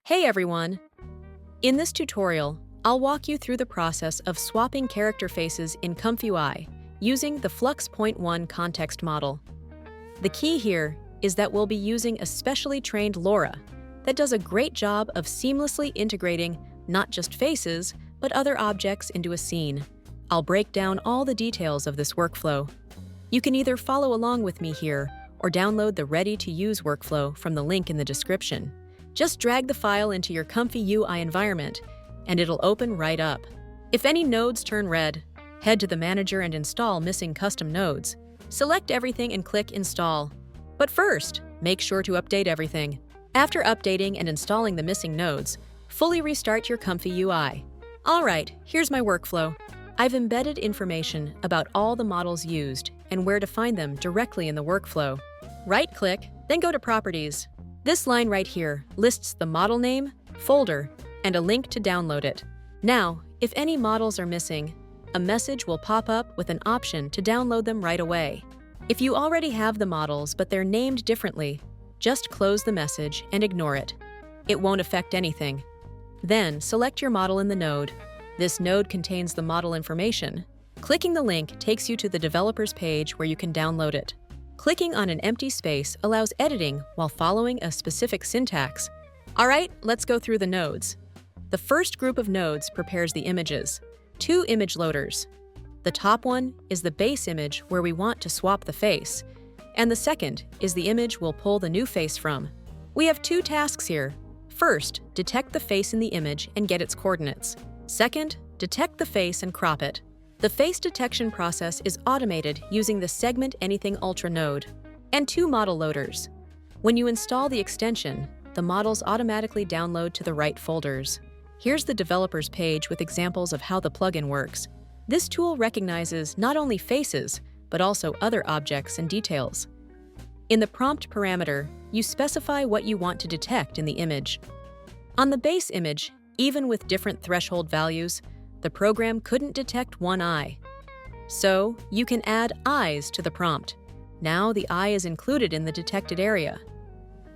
Hey everyone! In this tutorial, I'll walk you through the process of swapping character faces in ComfyUI using the Flux.1 Kontext model. The key here is that we'll be using a specially trained LoRA that does a great job of seamlessly integrating not just faces, but other objects into a scene. I'll break down all the details of this workflow. You can either follow along with me here or download the ready-to-use workflow from the link in the description. Just drag the file into your ComfyUI environment, and it'll open right up. If any nodes turn red, head to the manager and install missing custom nodes. Select everything and click Install. But first, make sure to update everything. After updating and installing the missing nodes, fully restart your ComfyUI. Alright, here's my workflow. I've embedded information about all the models used and where to find them directly in the workflow. Right-click, then go to Properties. This line right here lists the model name, folder, and a link to download it. Now, if any models are missing, a message will pop up with an option to download them right away. If you already have the models but they're named differently, just close the message and ignore it. It won't affect anything. Then, select your model in the node. This node contains the model information. Clicking the link takes you to the developer's page where you can download it. Clicking on an empty space allows editing while following a specific syntax. Alright, let's go through the nodes. The first group of nodes prepares the images. 2 image loaders. The top one is the base image where we want to swap the face, and the second is the image we'll pull the new face from. We have 2 tasks here. First, detect the face in the image and get its coordinates. Second, detect the face and crop it. The face detection process is automated using the Segment Anything Ultra node. And 2 model loaders. When you install the extension, the models automatically download to the right folders. Here's the developer's page with examples of how the plugin works. This tool recognizes not only faces, but also other objects and details. In the prompt parameter, you specify what you want to detect in the image. On the base image, even with different threshold values, the program couldn't detect one eye. So, you can add eyes to the prompt. Now the eye is included in the detected area.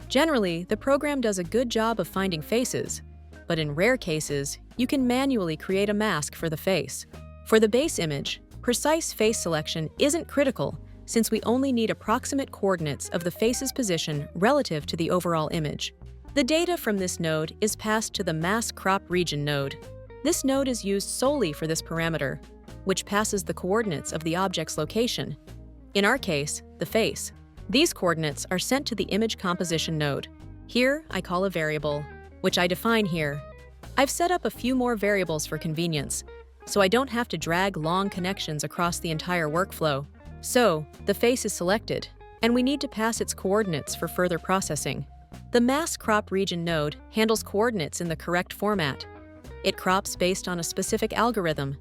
Generally, the program does a good job of finding faces, but in rare cases, you can manually create a mask for the face. For the base image, precise face selection isn't critical since we only need approximate coordinates of the face's position relative to the overall image. The data from this node is passed to the Mask Crop Region node. This node is used solely for this parameter, which passes the coordinates of the object's location. In our case, the face. These coordinates are sent to the Image Composition node. Here, I call a variable, which I define here. I've set up a few more variables for convenience, so I don't have to drag long connections across the entire workflow. So, the face is selected, and we need to pass its coordinates for further processing. The Mask Crop Region node handles coordinates in the correct format. It crops based on a specific algorithm.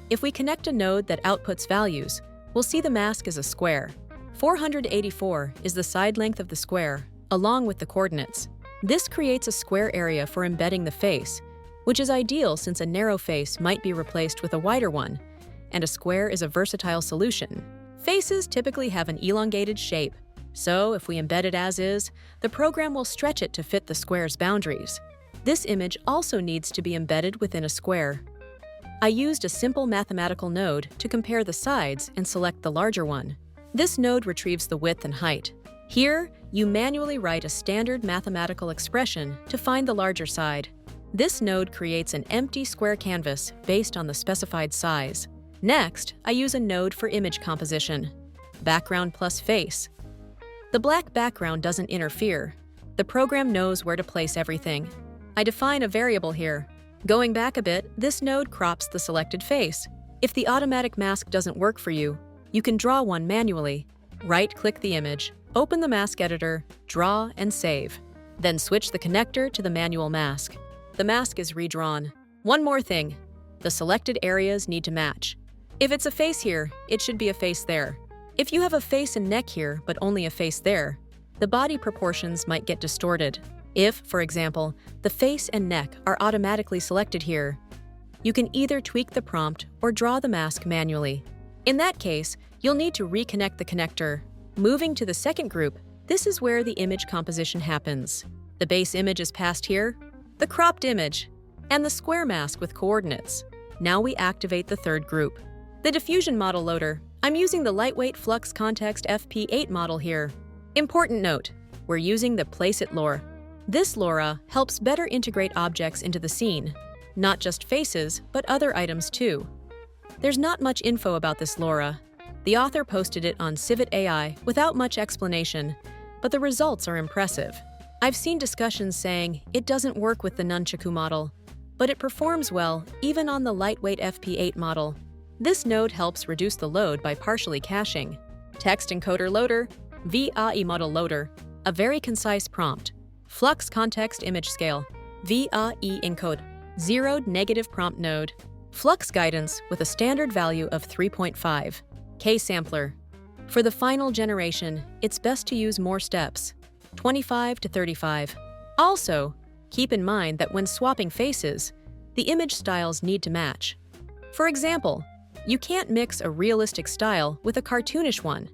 If we connect a node that outputs values, we'll see the mask as a square. 484 is the side length of the square, along with the coordinates. This creates a square area for embedding the face, which is ideal since a narrow face might be replaced with a wider one, and a square is a versatile solution. Faces typically have an elongated shape, so if we embed it as is, the program will stretch it to fit the square's boundaries. This image also needs to be embedded within a square. I used a simple mathematical node to compare the sides and select the larger one. This node retrieves the width and height. Here, you manually write a standard mathematical expression to find the larger side. This node creates an empty square canvas based on the specified size. Next, I use a node for image composition. Background plus face. The black background doesn't interfere. The program knows where to place everything. I define a variable here. Going back a bit, this node crops the selected face. If the automatic mask doesn't work for you, you can draw one manually. Right-click the image, open the mask editor, draw, and save. Then switch the connector to the manual mask. The mask is redrawn. One more thing. The selected areas need to match. If it's a face here, it should be a face there. If you have a face and neck here, but only a face there, the body proportions might get distorted. If, for example, the face and neck are automatically selected here, you can either tweak the prompt or draw the mask manually. In that case, you'll need to reconnect the connector. Moving to the second group, this is where the image composition happens. The base image is passed here, the cropped image, and the square mask with coordinates. Now we activate the third group, the diffusion model loader. I'm using the lightweight Flux Kontext FP8 model here. Important note, we're using the Placeit LoRA. This LoRA helps better integrate objects into the scene, not just faces, but other items too. There's not much info about this LoRA. The author posted it on Civit AI without much explanation, but the results are impressive. I've seen discussions saying it doesn't work with the Nunchaku model, but it performs well even on the lightweight FP8 model. This node helps reduce the load by partially caching. Text encoder loader, VAE model loader, a very concise prompt. Flux Kontext image scale, VAE encode, zeroed negative prompt node. Flux guidance with a standard value of 3.5. K sampler. For the final generation, it's best to use more steps, 25 to 35. Also, keep in mind that when swapping faces, the image styles need to match. For example, you can't mix a realistic style with a cartoonish one.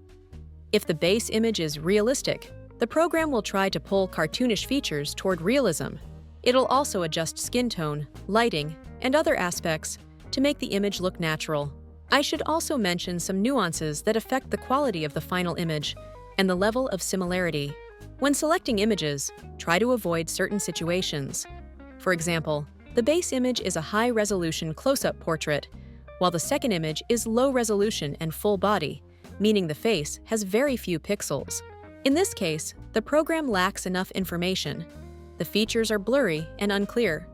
If the base image is realistic, the program will try to pull cartoonish features toward realism. It'll also adjust skin tone, lighting, and other aspects to make the image look natural. I should also mention some nuances that affect the quality of the final image and the level of similarity. When selecting images, try to avoid certain situations. For example, the base image is a high-resolution close-up portrait, while the second image is low-resolution and full body, meaning the face has very few pixels. In this case, the program lacks enough information. The features are blurry and unclear.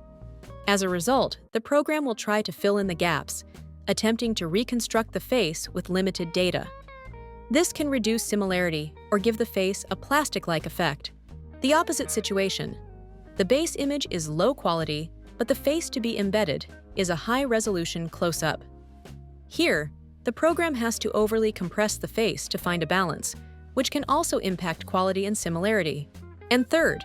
As a result, the program will try to fill in the gaps, attempting to reconstruct the face with limited data. This can reduce similarity or give the face a plastic-like effect. The opposite situation. The base image is low quality, but the face to be embedded is a high-resolution close-up. Here, the program has to overly compress the face to find a balance, which can also impact quality and similarity. And third,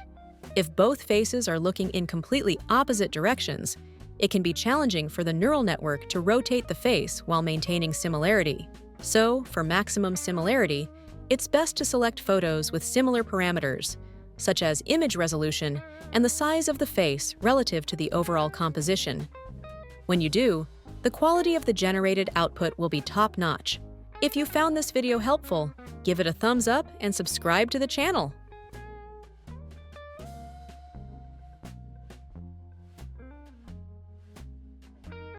if both faces are looking in completely opposite directions, it can be challenging for the neural network to rotate the face while maintaining similarity. So, for maximum similarity, it's best to select photos with similar parameters, such as image resolution and the size of the face relative to the overall composition. When you do, the quality of the generated output will be top-notch. If you found this video helpful, give it a thumbs up and subscribe to the channel.